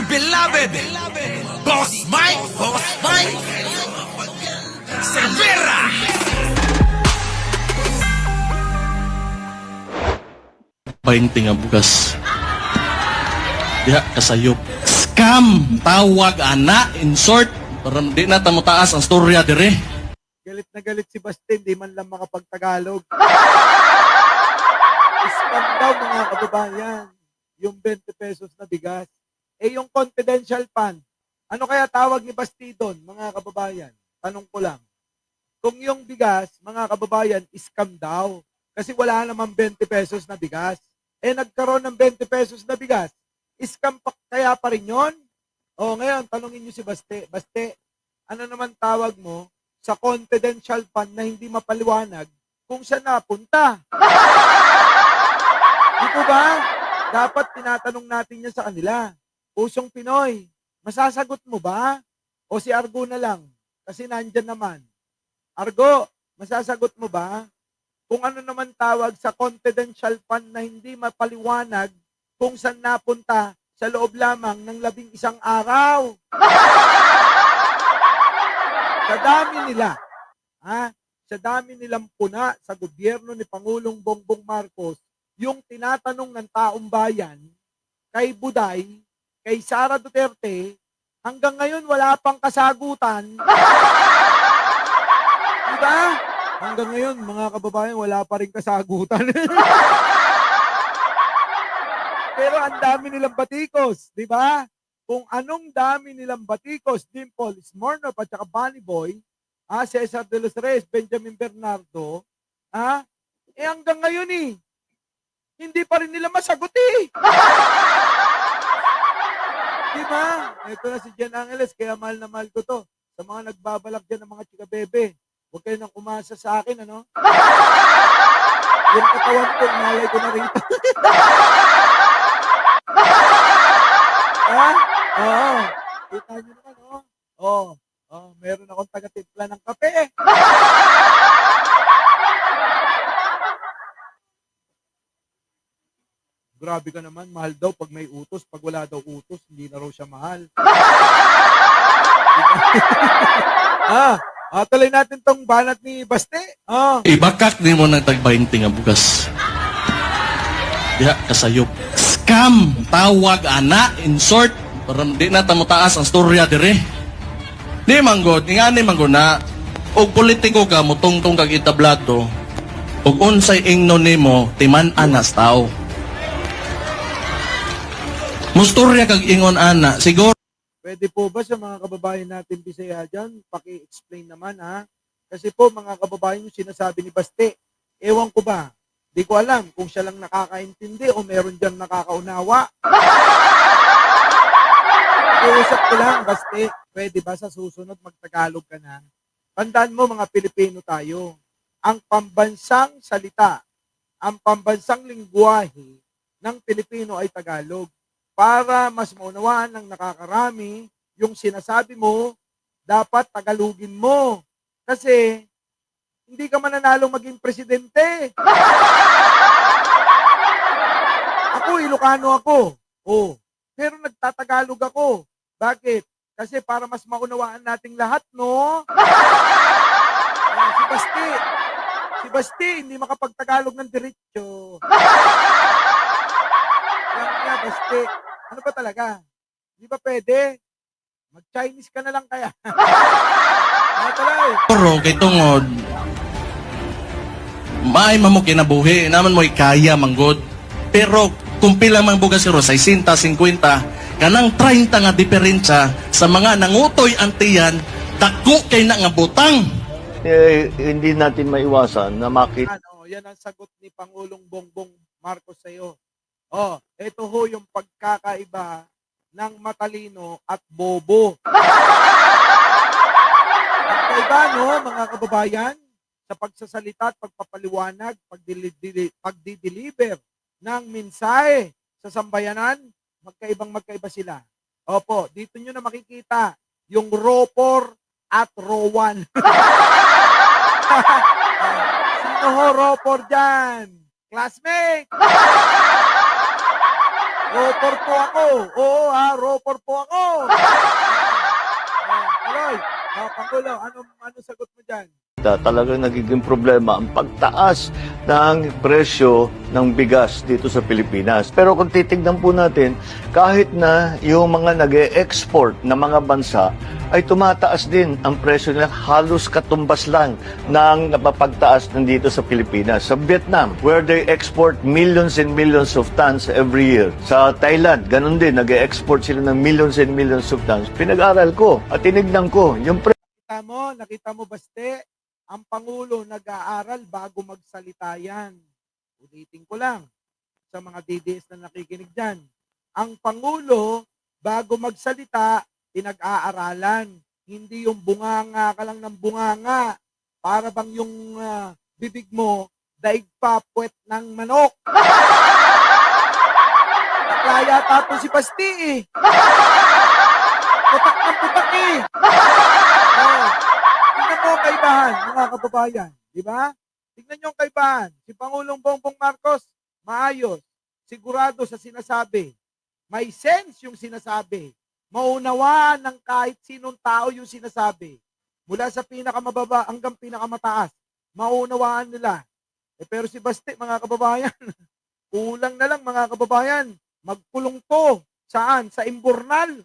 dear beloved, Boss Mike, Cervera. Painting nga bukas. Diha, kasayop. Scam! Tawag, ana, in short. Para di na tamutaas ang storya dire. Galit na galit si Bastin, di man lang makapagtagalog. Scam daw mga kababayan, yung 20 pesos na bigas. Eh yung confidential fund, ano kaya tawag ni Basti doon, mga kababayan? Tanong ko lang. Kung yung bigas, mga kababayan, scam daw. Kasi wala namang 20 pesos na bigas. Eh nagkaroon ng 20 pesos na bigas, scam pa kaya pa rin yun? O ngayon, tanongin niyo si Baste. Baste, ano naman tawag mo sa confidential fund na hindi mapaliwanag kung saan napunta? Dito ba? Dapat tinatanong natin yan sa kanila. Pusong Pinoy, masasagot mo ba? O si Argo na lang? Kasi nandyan naman. Argo, masasagot mo ba? Kung ano naman tawag sa confidential fund na hindi mapaliwanag kung saan napunta sa loob lamang ng 11 araw. Sa dami nila, sa dami nilang puna sa gobyerno ni Pangulong Bongbong Marcos, yung tinatanong ng taong bayan, kay Buday, kay Sara Duterte, hanggang ngayon wala pang kasagutan. Diba? Hanggang ngayon, mga kababayan, wala pa rin kasagutan. Pero ang dami nilang batikos, di ba? Kung anong dami nilang batikos, Dimple, Smirnoff at saka Bunny Boy, Cesar de los Reyes, Benjamin Bernardo, eh hanggang ngayon hindi pa rin nila masagot Di ba? Ito na si Jen Angeles, kaya mahal na mahal ko to. Sa mga nagbabalak dyan ng mga chika bebe, huwag kayo nang umasa sa akin, ano? Yung katawan ko, malay ko na rito. Oo. Kita nyo naman, meron akong taga-timpla ng kape. Grabe ka naman, mahal daw pag may utos. Pag wala daw utos, hindi na raw siya mahal. Tuloy natin tong banat ni Baste. Ibakak din mo ng tagbainting nga bukas. Diha, kasayop. Scam! Tawag, ana, in short. Para di na tamutaas ang storya dire. Di manggod, ingani manggod na, og politiko ka, mutungtong kag itablato, og unsay ingno nimo, timan-an nas tao. Mustorya kag ingon ana, siguro. Pwede po ba sa mga kababayan natin Bisaya dyan, paki-explain naman Kasi po mga kababayan yung sinasabi ni Baste, ewan ko ba, di ko alam kung siya lang nakakaintindi o meron dyan nakakaunawa. Iusap ko lang, Baste, pwede ba sa susunod magtagalog ka na? Tandaan mo mga Pilipino tayo, ang pambansang salita, ang pambansang lingwahe ng Pilipino ay Tagalog. Para mas maunawaan ng nakakarami, yung sinasabi mo, dapat Tagalogin mo. Kasi, hindi ka mananalo maging presidente. Ako, Ilocano ako. Pero nagtatagalog ako. Bakit? Kasi para mas maunawaan nating lahat, no? Si Basti, hindi makapagtagalog ng diretsyo. Basti, ano ba talaga? Di ba pwede? Mag-Chinese ka na lang kaya. Pero kay tungod, maay mo kinabuhi, naman mo ikaya manggod. Pero kung pila mang bugas siro, 60, 50, kanang 30 nga diferensya sa mga nangutoy antiyan, dako kay na nga butang. Hindi natin maiwasan na makita. Yan ang sagot ni Pangulong Bongbong Marcos sa iyo. Ito ho yung pagkakaiba ng matalino at bobo. Pagkaiba, no, mga kababayan, sa pagsasalita at pagpapaliwanag, pagdideliver ng mensahe sa sambayanan, magkaiba sila. Opo, dito nyo na makikita yung row 4 at row 1. Sino ho row 4 dyan? Classmate! Ropor po ako. Oo ha, ropor po ako. Aloy, Pangulo, ano sagot mo dyan? Talagang nagiging problema ang pagtaas ng presyo ng bigas dito sa Pilipinas. Pero kung titignan po natin, kahit na yung mga nag-e-export na mga bansa ay tumataas din ang presyo nila, halos katumbas lang ng napapagtaas nandito sa Pilipinas. Sa Vietnam, where they export millions and millions of tons every year. Sa Thailand, ganun din, nag-e-export sila ng millions and millions of tons. Pinag-aral ko at tinignan ko yung Nakita mo, Baste, ang Pangulo nag-aaral bago magsalita yan. Ulitin ko lang sa mga DDS na nakikinig dyan. Ang Pangulo, bago magsalita, pinag-aaralan. Hindi yung bunganga ka lang ng bunganga. Para bang yung bibig mo, daig pa puwet ng manok. Naklaya tapos si Basti eh. Putak ng putak eh. Tingnan mo ang kaibahan, mga kababayan. Di ba? Tingnan nyo ang kaibahan. Si Pangulong Bongbong Marcos, maayos. Sigurado sa sinasabi. May sense yung sinasabi. Maunawaan ng kahit sinong tao yung sinasabi. Mula sa pinakamababa hanggang pinakamataas. Maunawaan nila. Pero si Basti, mga kababayan, kulang na lang, mga kababayan. Magkulong to. Saan? Sa Imburnal.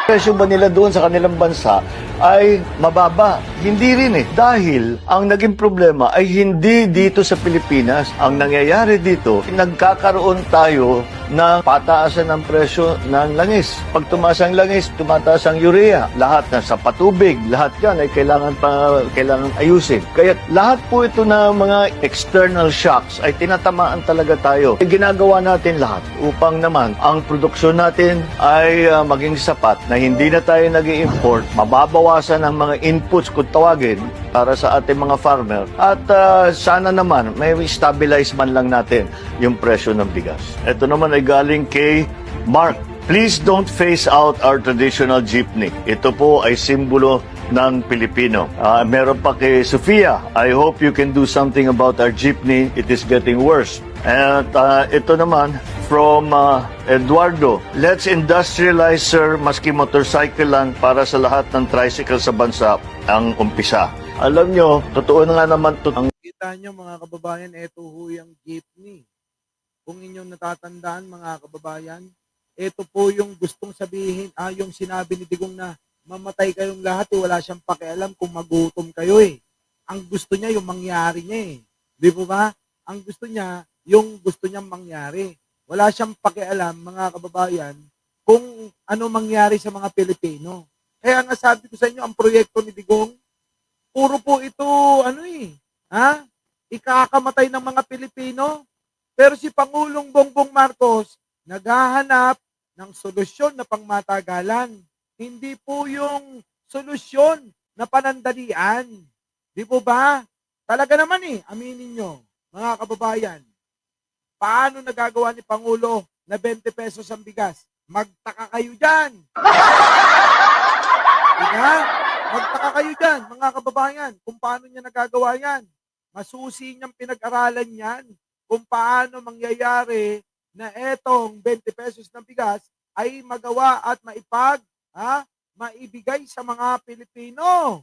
presyo ba nila doon sa kanilang bansa ay mababa. Hindi rin eh. Dahil ang naging problema ay hindi dito sa Pilipinas. Ang nangyayari dito, nagkakaroon tayo ng pataasan ng presyo ng langis. Pag tumaas ang langis, tumataas ang urea. Lahat na sa patubig, lahat yan ay kailangan ayusin. Kaya lahat po ito na mga external shocks ay tinatamaan talaga tayo. Ginagawa natin lahat upang naman ang produksyon natin ay maging sapat na hindi na tayo nag-i-import, mababawasan ang mga inputs kung tawagin para sa ating mga farmer at sana naman may stabilize man lang natin yung presyo ng bigas. Ito naman ay galing kay Mark. Please don't phase out our traditional jeepney. Ito po ay simbolo ng Pilipino. Meron pa kay Sofia. I hope you can do something about our jeepney. It is getting worse. At ito naman from Eduardo. Let's industrialize, sir, maski motorcycle lang para sa lahat ng tricycle sa bansa ang umpisa. Alam nyo, totoo na nga naman to. Kita nyo, mga kababayan, ito ho yung jeepney. Kung inyong natatandaan, mga kababayan, ito po yung gustong sabihin, yung sinabi ni Digong na mamatay kayong lahat, wala siyang pakialam kung magutom kayo eh. Ang gusto niya, yung mangyari niya eh. Di po ba? Ang gusto niya, yung gusto niyang mangyari. Wala siyang pakialam, mga kababayan, kung ano mangyari sa mga Pilipino. Kaya nga sabi ko sa inyo, ang proyekto ni Digong, puro po ito, ikakamatay ng mga Pilipino. Pero si Pangulong Bongbong Marcos, naghahanap ng solusyon na pangmatagalan. Hindi po yung solusyon na panandalian. Di po ba? Talaga naman aminin nyo, mga kababayan. Paano nagagawa ni Pangulo na 20 pesos ang bigas? Magtaka kayo dyan. Diba? Magtaka kayo dyan, mga kababayan, kung paano niya nagagawa yan. Masusi niyang pinag-aralan yan kung paano mangyayari na etong 20 pesos ng bigas ay magawa at maibigay sa mga Pilipino.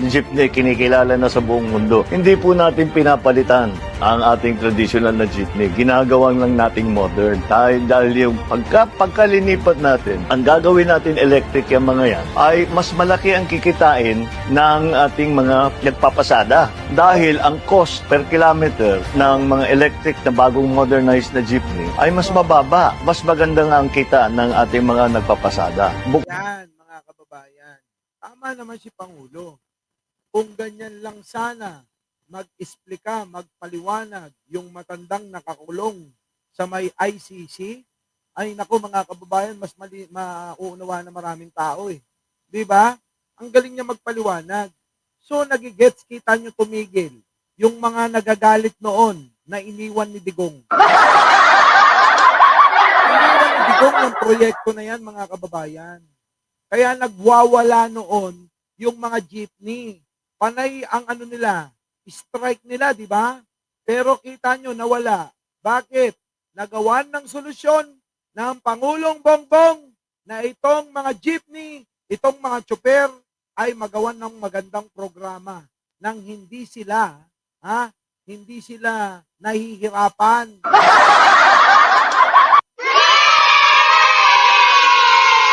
Jeepney kinikilala na sa buong mundo. Hindi po natin pinapalitan ang ating traditional na jeepney. Ginagawang lang nating modern. Dahil yung pagkalinipat natin, ang gagawin natin electric yung mga yan, ay mas malaki ang kikitain ng ating mga nagpapasada. Dahil ang cost per kilometer ng mga electric na bagong modernized na jeepney ay mas mababa. Mas maganda nga ang kita ng ating mga nagpapasada. Yan, mga kababayan. Tama naman si Pangulo. Kung ganyan lang sana, mag-explika, magpaliwanag yung matandang nakakulong sa may ICC, ay naku mga kababayan, mas mauunawa na maraming tao eh. Di ba? Ang galing niya magpaliwanag. So nagigets, kita nyo tumigil yung mga nagagalit noon na iniwan ni Digong. Iniwan ni Digong ng proyekto na yan, mga kababayan. Kaya nagwawala noon yung mga jeepney. Panay ang strike nila, di ba? Pero kita nyo, nawala. Bakit? Nagawan ng solusyon ng Pangulong Bongbong na itong mga jeepney, itong mga tsuper ay magawan ng magandang programa nang hindi sila nahihirapan.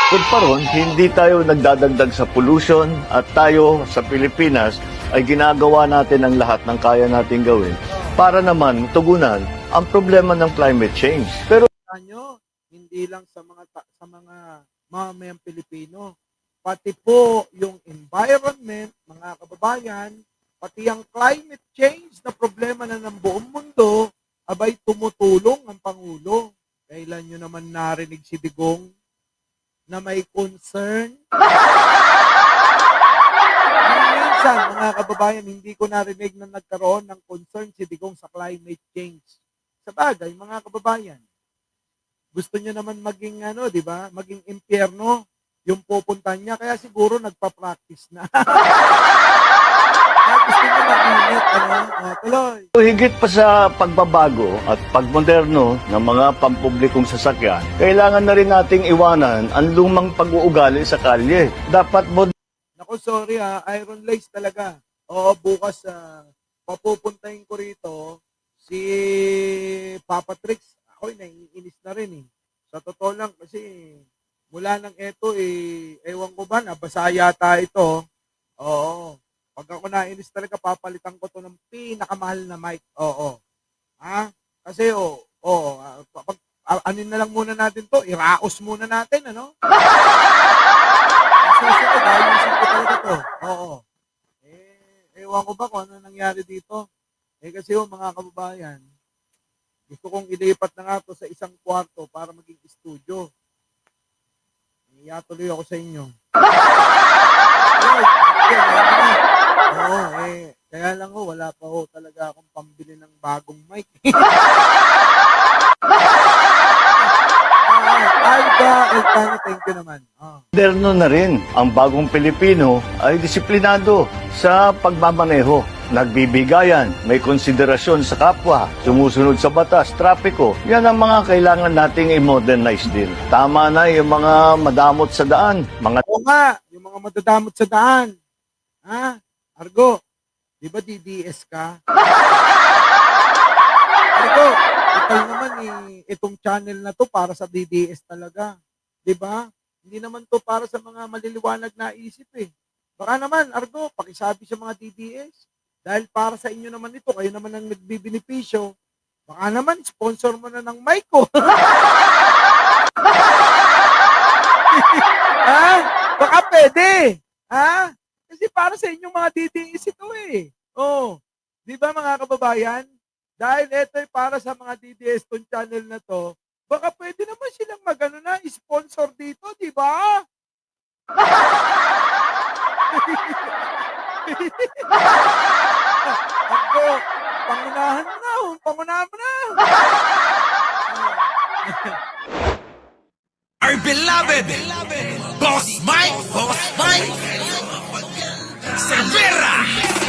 Kung pa ron, hindi tayo nagdadagdag sa pollution at tayo sa Pilipinas ay ginagawa natin ang lahat ng kaya nating gawin para naman tugunan ang problema ng climate change. Pero Nyo, hindi lang sa mga mamamayang Pilipino, pati po yung environment, mga kababayan, pati ang climate change na problema na ng buong mundo, abay tumutulong ang Pangulo. Kailan nyo naman narinig si Digong na may concern? Minsan, mga kababayan, hindi ko narinig na nagkaroon ng concern si Digong sa climate change. Sa bagay, mga kababayan, gusto niya naman maging di ba? Maging impyerno yung pupuntahan niya, kaya siguro nagpa-practice na. Kaya gusto niya mag-init, tuloy. higit pa sa pagbabago at pagmoderno ng mga pampublikong sasakyan, kailangan na rin nating iwanan ang lumang pag-uugali sa kalye. Dapat Naku, sorry iron lace talaga. Oo, bukas papupuntahin ko rito si Papa Trix. Ako'y naiinis na rin eh. Sa totoo lang kasi mula nang eto ewan ko ba, nabasa yata ito. Oo. Pag ako nainis talaga, papalitan ko to ng pinakamahal na mic. Oo. Kasi anin na lang muna natin to, iraos muna natin, ano? Kasi ayusin ko talaga to. Oo. Ewan ko ba kung ano nangyari dito. Kasi mga kababayan, gusto kong ilipat na nga to sa isang kwarto para maging studio. Tuloy ako sa inyo. Oo, kaya lang wala pa talaga akong pambili ng bagong mic. Alba, Elcano, thank you naman. moderno na rin. Ang bagong Pilipino ay disiplinado sa pagmamaneho. Nagbibigayan, may konsiderasyon sa kapwa, sumusunod sa batas, trapiko. Yan ang mga kailangan nating i-modernize din. Tama na yung mga madamot sa daan. Oo nga, yung mga madadamot sa daan. Argo, di ba DDS ka? Argo, ikaw naman itong channel na to para sa DDS talaga. Di ba? Hindi naman to para sa mga maliliwanag na isip eh. Baka naman, Argo, pakisabi sa mga DDS. Dahil para sa inyo naman ito, kayo naman ang nagbibinipisyo. Baka naman, sponsor mo na ng mic ko. Baka pwede. Kasi para sa inyong mga DDS ito eh. Di ba mga kababayan? Dahil ito ay para sa mga DDS tong channel na to, baka pwede naman silang sponsor dito, di ba? Ako, pangunahan mo na. Our beloved Boss Mike Cervera.